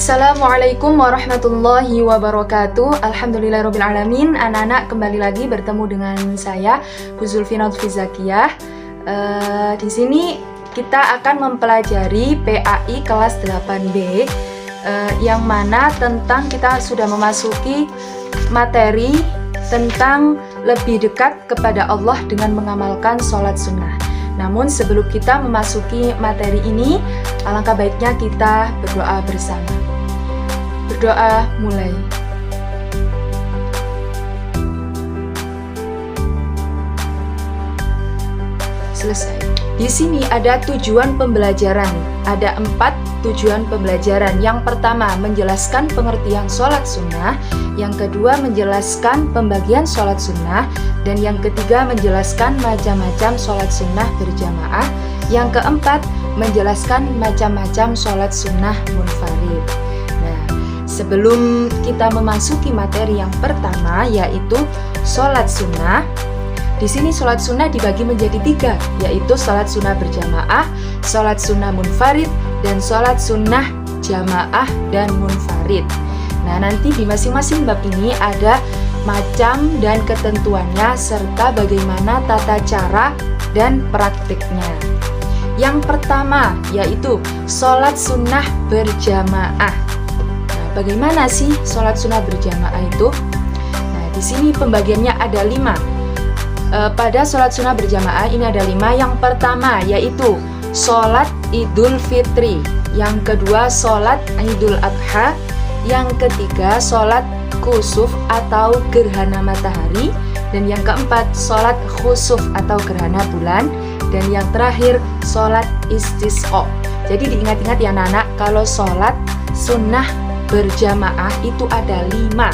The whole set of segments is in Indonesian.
Assalamualaikum warahmatullahi wabarakatuh. Alhamdulillahirrabbilalamin. Anak-anak, kembali lagi bertemu dengan saya, Bu Zulfina Zakiyah. Di sini kita akan mempelajari PAI kelas 8B, yang mana tentang kita sudah memasuki materi tentang lebih dekat kepada Allah dengan mengamalkan sholat sunnah. Namun sebelum kita memasuki materi ini, alangkah baiknya kita berdoa bersama. Berdoa mulai. Selesai. Di sini ada tujuan pembelajaran. Ada 4 tujuan pembelajaran. Yang pertama, menjelaskan pengertian sholat sunnah. Yang kedua, menjelaskan pembagian sholat sunnah. Dan yang ketiga, menjelaskan macam-macam sholat sunnah berjamaah. Yang keempat, menjelaskan macam-macam sholat sunnah munfarid. Nah, sebelum kita memasuki materi yang pertama, yaitu sholat sunnah. Di sini sholat sunnah dibagi menjadi 3, yaitu sholat sunnah berjamaah, sholat sunnah munfarid, dan sholat sunnah jamaah dan munfarid. Nah, nanti di masing-masing bab ini ada macam dan ketentuannya serta bagaimana tata cara dan praktiknya. Yang pertama yaitu sholat sunnah berjamaah. Nah, bagaimana sih sholat sunnah berjamaah itu? Nah, di sini pembagiannya ada 5. Pada sholat sunnah berjamaah ini ada 5. Yang pertama yaitu sholat Idul Fitri. Yang kedua sholat Idul Adha. Yang ketiga sholat kusuf atau gerhana matahari. Dan yang keempat sholat khusuf atau gerhana bulan. Dan yang terakhir sholat istisqa. Jadi diingat-ingat ya anak-anak, kalau sholat sunnah berjamaah itu ada 5.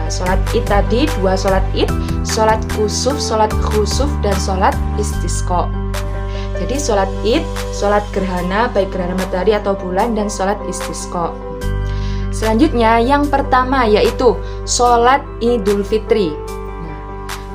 Sholat id tadi 2 sholat id, sholat kusuf, sholat khusuf, dan sholat istisqa. Jadi sholat id, sholat gerhana, baik gerhana matahari atau bulan, dan sholat istisqa. Selanjutnya yang pertama yaitu sholat Idul Fitri.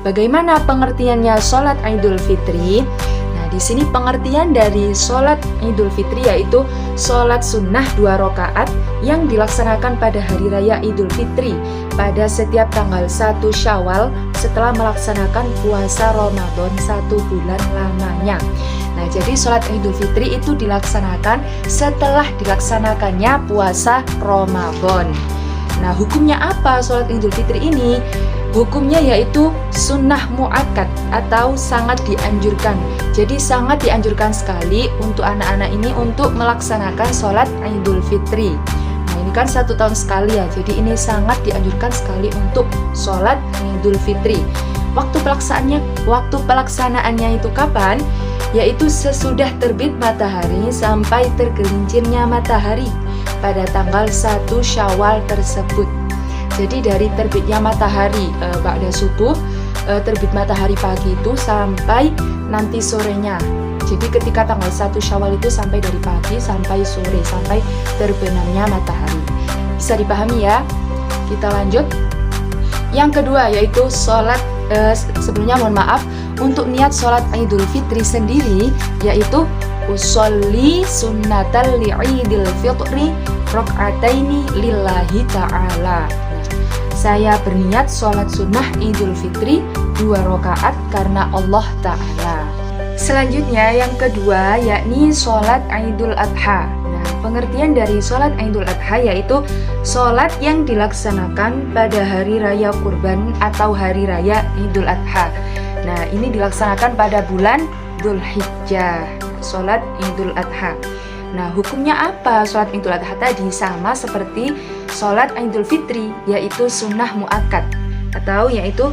Bagaimana pengertiannya sholat Idul Fitri? Nah, di sini pengertian dari sholat Idul Fitri yaitu sholat sunnah 2 rakaat yang dilaksanakan pada hari raya Idul Fitri pada setiap tanggal 1 Syawal setelah melaksanakan puasa Ramadan 1 bulan lamanya. Nah, jadi sholat Idul Fitri itu dilaksanakan setelah dilaksanakannya puasa Ramadan. Nah, hukumnya apa sholat Idul Fitri ini? Hukumnya yaitu sunnah mu'akkad atau sangat dianjurkan. Jadi sangat dianjurkan sekali untuk anak-anak ini untuk melaksanakan sholat Idul Fitri. Nah, ini kan 1 tahun sekali ya, jadi ini sangat dianjurkan sekali untuk sholat Idul Fitri. Waktu pelaksanaannya itu kapan? Yaitu sesudah terbit matahari sampai tergelincirnya matahari pada tanggal 1 Syawal tersebut. Jadi dari terbitnya matahari ba'da subuh, terbit matahari pagi itu sampai nanti sorenya. Jadi ketika tanggal 1 Syawal itu sampai dari pagi sampai sore, sampai terbenamnya matahari. Bisa dipahami ya? Kita lanjut. Yang kedua yaitu sholat, sebelumnya mohon maaf, untuk niat sholat Idul Fitri sendiri yaitu usolli sunnatal li'idil fitri rok'ataini lillahi ta'ala. Saya berniat sholat sunnah Idul Fitri 2 rakaat karena Allah Ta'ala. Selanjutnya yang kedua yakni sholat Idul Adha. Nah, pengertian dari sholat Idul Adha yaitu sholat yang dilaksanakan pada hari raya kurban atau hari raya Idul Adha. Nah, ini dilaksanakan pada bulan Dzulhijjah, sholat Idul Adha. Nah, hukumnya apa sholat Idul Adha tadi? Sama seperti sholat Idul Fitri, yaitu sunnah mu'akkad atau yaitu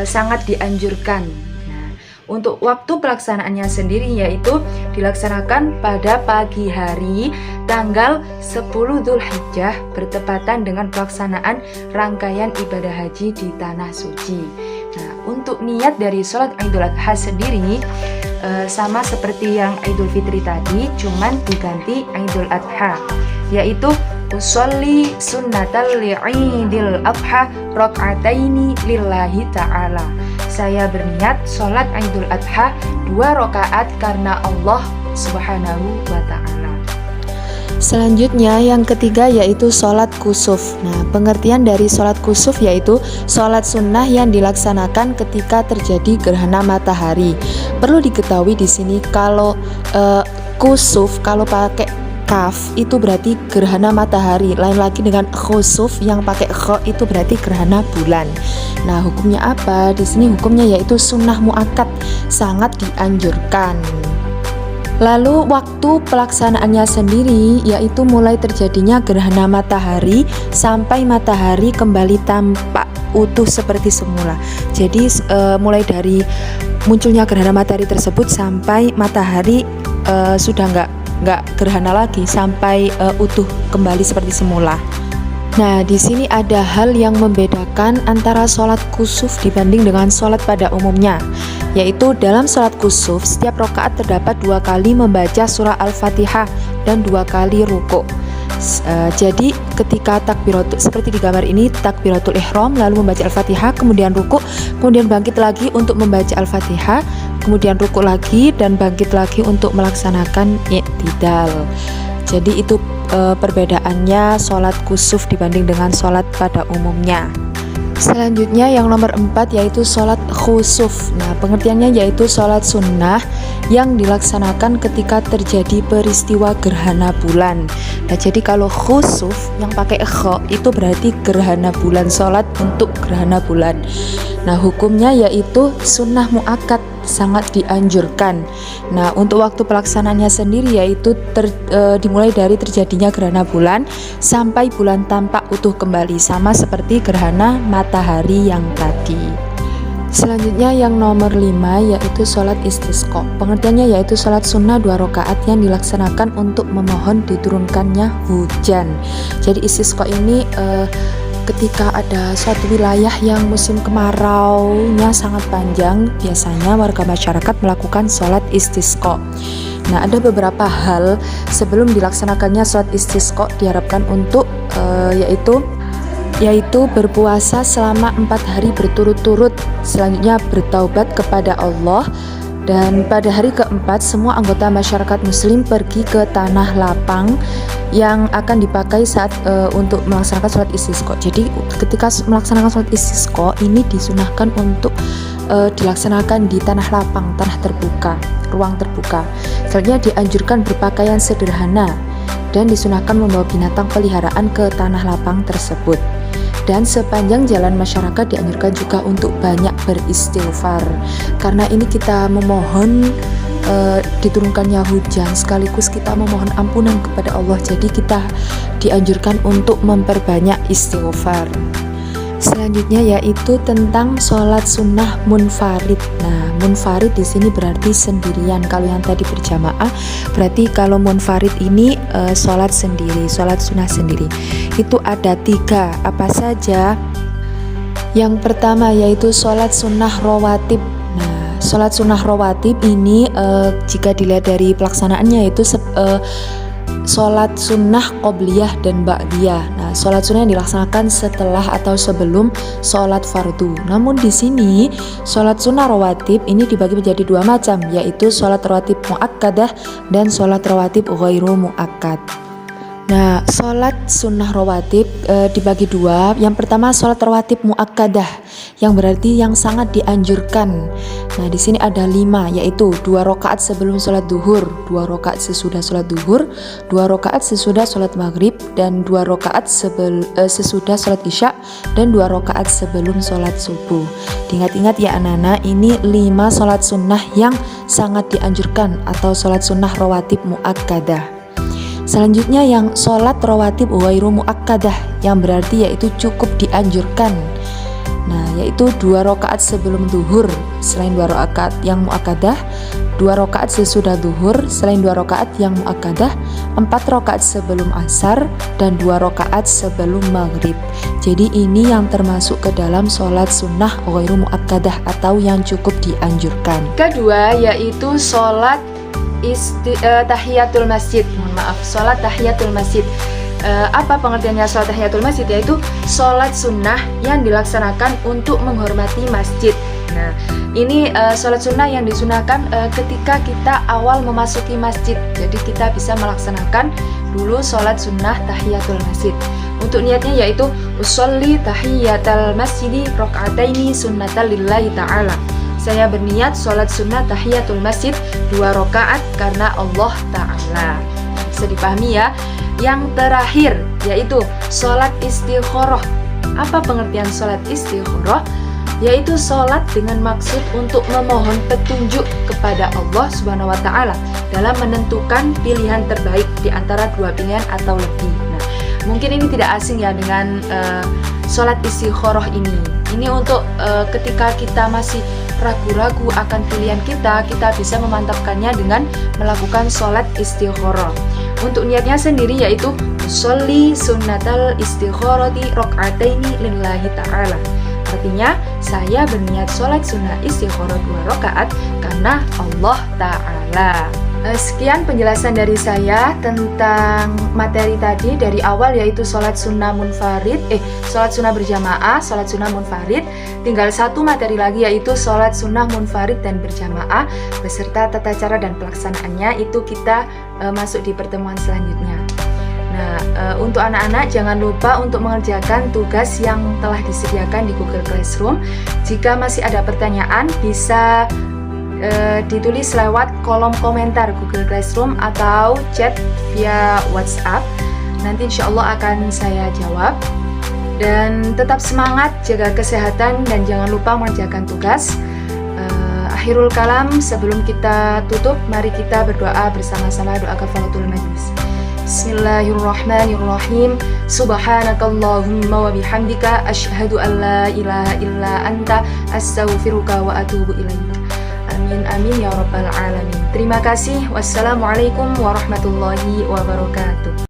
sangat dianjurkan. Nah, untuk waktu pelaksanaannya sendiri yaitu dilaksanakan pada pagi hari tanggal 10 Dzulhijjah bertepatan dengan pelaksanaan rangkaian ibadah haji di Tanah Suci. Nah, untuk niat dari sholat Idul Adha sendiri sama seperti yang Idul Fitri tadi, cuman diganti Idul Adha, yaitu usolli sunnatal li'idil adha rok'ataini lillahi ta'ala. Saya berniat sholat Idul Adha 2 rakaat karena Allah Subhanahu wa ta'ala. Selanjutnya yang ketiga yaitu sholat kusuf. Nah, pengertian dari sholat kusuf yaitu sholat sunnah yang dilaksanakan ketika terjadi gerhana matahari. Perlu diketahui di sini kalau kusuf kalau pakai kaf itu berarti gerhana matahari. Lain lagi dengan khusuf yang pakai kho itu berarti gerhana bulan. Nah, hukumnya apa? Di sini hukumnya yaitu sunnah muakkad, sangat dianjurkan. Lalu waktu pelaksanaannya sendiri yaitu mulai terjadinya gerhana matahari sampai matahari kembali tampak utuh seperti semula. Jadi mulai dari munculnya gerhana matahari tersebut sampai matahari sudah nggak gerhana lagi, sampai utuh kembali seperti semula. Nah, di sini ada hal yang membedakan antara sholat kusuf dibanding dengan sholat pada umumnya, yaitu dalam sholat kusuf setiap rakaat terdapat 2 kali membaca surah Al-Fatihah dan 2 kali ruku'. Jadi ketika takbiratul, seperti di gambar ini, takbiratul ihram lalu membaca Al-Fatihah, kemudian ruku', kemudian bangkit lagi untuk membaca Al-Fatihah, kemudian ruku' lagi dan bangkit lagi untuk melaksanakan i'tidal. Jadi itu perbedaannya sholat kusuf dibanding dengan sholat pada umumnya. Selanjutnya yang nomor 4 yaitu sholat khusuf. Nah, pengertiannya yaitu sholat sunnah yang dilaksanakan ketika terjadi peristiwa gerhana bulan. Nah, jadi kalau khusuf yang pakai kho itu berarti gerhana bulan, sholat untuk gerhana bulan. Nah, hukumnya yaitu sunnah muakkad, sangat dianjurkan. Nah, untuk waktu pelaksanaannya sendiri yaitu dimulai dari terjadinya gerhana bulan sampai bulan tampak utuh kembali, sama seperti gerhana matahari yang tadi. Selanjutnya yang nomor 5 yaitu sholat istisqa. Pengertiannya yaitu sholat sunnah 2 rakaat yang dilaksanakan untuk memohon diturunkannya hujan. Jadi istisqa ini ketika ada suatu wilayah yang musim kemaraunya sangat panjang, biasanya warga masyarakat melakukan sholat istisqa. Nah, ada beberapa hal sebelum dilaksanakannya sholat istisqa diharapkan untuk yaitu berpuasa selama 4 hari berturut-turut, selanjutnya bertaubat kepada Allah, dan pada hari keempat semua anggota masyarakat muslim pergi ke tanah lapang yang akan dipakai saat untuk melaksanakan sholat istisqa. Jadi ketika melaksanakan sholat istisqa ini disunahkan untuk dilaksanakan di tanah lapang, tanah terbuka, ruang terbuka. Selanjutnya dianjurkan berpakaian sederhana dan disunahkan membawa binatang peliharaan ke tanah lapang tersebut. Dan sepanjang jalan masyarakat dianjurkan juga untuk banyak beristighfar, karena ini kita memohon diturunkannya hujan sekaligus kita memohon ampunan kepada Allah. Jadi kita dianjurkan untuk memperbanyak istighfar. Selanjutnya yaitu tentang sholat sunnah munfarid. Nah, munfarid di sini berarti sendirian. Kalau yang tadi berjamaah, berarti kalau munfarid ini sholat sendiri, sholat sunnah sendiri. Itu ada 3. Apa saja? Yang pertama yaitu sholat sunnah rawatib. Nah, sholat sunnah rawatib ini jika dilihat dari pelaksanaannya yaitu sholat sunnah qobliyah dan ba'diyah. Nah, sholat sunnah yang dilaksanakan setelah atau sebelum sholat fardu. Namun di sini sholat sunnah rawatib ini dibagi menjadi 2 macam, yaitu sholat rawatib muakkadah dan sholat rawatib ghairu muakkad. Nah, sholat sunnah rawatib dibagi 2. Yang pertama sholat rawatib muakkadah, yang berarti yang sangat dianjurkan. Nah, di sini ada 5, yaitu 2 rakaat sebelum sholat duhur, 2 rakaat sesudah sholat duhur, 2 rakaat sesudah sholat maghrib, dan 2 rakaat sesudah sholat isya, dan 2 rakaat sebelum sholat subuh. Diingat-ingat ya anak-anak, ini 5 sholat sunnah yang sangat dianjurkan atau sholat sunnah rawatib muakkadah. Selanjutnya yang sholat rawatib ghairu muakkadah, yang berarti yaitu cukup dianjurkan. Nah, yaitu 2 rakaat sebelum duhur selain 2 rakaat yang muakkadah, 2 rakaat sesudah duhur selain 2 rakaat yang muakkadah, 4 rakaat sebelum asar, dan 2 rakaat sebelum maghrib. Jadi ini yang termasuk ke dalam sholat sunnah ghairu muakkadah atau yang cukup dianjurkan. Kedua yaitu sholat tahiyatul masjid. Sholat tahiyatul masjid. Apa pengertiannya sholat tahiyatul masjid? Yaitu sholat sunnah yang dilaksanakan untuk menghormati masjid. Nah, ini sholat sunnah yang disunahkan ketika kita awal memasuki masjid. Jadi kita bisa melaksanakan dulu sholat sunnah tahiyatul masjid. Untuk niatnya yaitu usolli tahiyatul masjidi rok'ataini sunnatan lillahi ta'ala. Saya berniat sholat sunnah tahiyatul masjid 2 rakaat karena Allah Ta'ala. Bisa dipahami ya. Yang terakhir yaitu sholat istikharah. Apa pengertian sholat istikharah? Yaitu sholat dengan maksud untuk memohon petunjuk kepada Allah Subhanahu wa Ta'ala dalam menentukan pilihan terbaik di antara 2 pilihan atau lebih. Nah, mungkin ini tidak asing ya dengan sholat istikharah ini. Ini untuk ketika kita masih ragu-ragu akan pilihan kita bisa memantapkannya dengan melakukan sholat istikharah. Untuk niatnya sendiri yaitu sholli sunnatal istikharati rok'ataini lillahi ta'ala. Artinya, saya berniat sholat sunnah istikharah 2 rakaat karena Allah Ta'ala. Sekian penjelasan dari saya tentang materi tadi dari awal, yaitu sholat sunnah munfarid, sholat sunnah berjamaah, sholat sunnah munfarid. Tinggal 1 materi lagi yaitu sholat sunnah munfarid dan berjamaah beserta tata cara dan pelaksanaannya. Itu kita masuk di pertemuan selanjutnya. Nah, untuk anak-anak jangan lupa untuk mengerjakan tugas yang telah disediakan di Google Classroom. Jika masih ada pertanyaan bisa ditulis lewat kolom komentar Google Classroom atau chat via WhatsApp. Nanti insya Allah akan saya jawab. Dan tetap semangat, jaga kesehatan dan jangan lupa mengerjakan tugas. Akhirul kalam, sebelum kita tutup, mari kita berdoa bersama-sama, doa kafaratul majlis. Bismillahirrahmanirrahim. Subhanakallahumma wa bihamdika asyhadu an la ilaha illa anta astaghfiruka wa atubu ilaik. Amin amin ya rabbal alamin. Terima kasih. Wassalamualaikum warahmatullahi wabarakatuh.